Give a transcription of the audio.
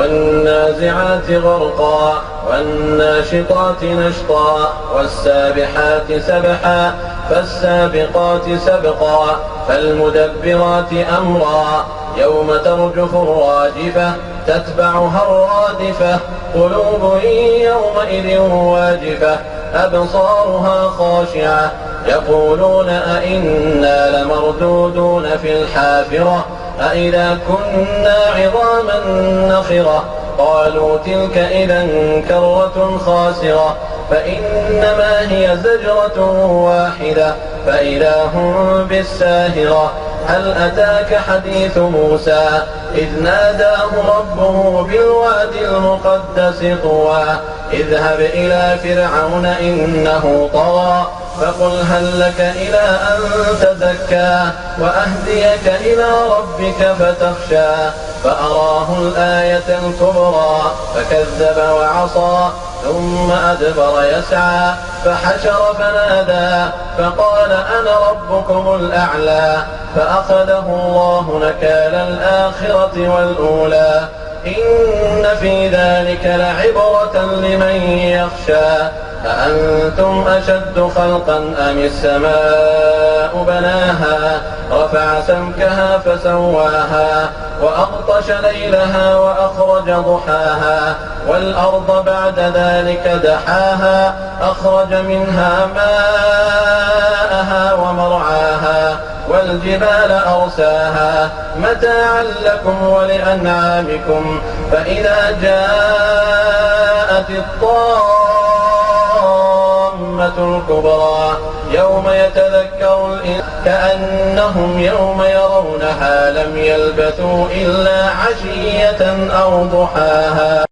والنازعات غرقا والناشطات نشطا والسابحات سبحا فالسابقات سبقا فالمدبرات أمرا يوم ترجف الراجفة تتبعها الرادفة قلوب يومئذ واجفة أبصارها خاشعة يقولون أئنا لمردودون في الحافرة أئذا كنا عظاما نخرة قالوا تلك إذا كرة خاسرة فإنما هي زجرة واحدة فإذا هم بالساهرة هل أتاك حديث موسى إذ ناداه ربه بالوادي المقدس طوى اذهب إلى فرعون إنه طغى فقل هل لك إلى أن تزكى وأهديك إلى ربك فتخشى فأراه الآية الكبرى فكذب وعصى ثم أدبر يسعى فحشر فنادى فقال أنا ربكم الأعلى فأخذه الله نكال الآخرة والأولى إن في ذلك لعبرة لمن يخشى أأنتم أشد خلقا أم السماء بناها رفع سمكها فسواها وأغطش ليلها وأخرج ضحاها والأرض بعد ذلك دحاها أخرج منها ماءها ومرعاها والجبال أرساها متاعا لكم ولأنعامكم فإذا جاءت الطامة الكبرى يوم يتذكر الإنسان كأنهم يوم يرونها لم يلبثوا إلا عشية أو ضحاها.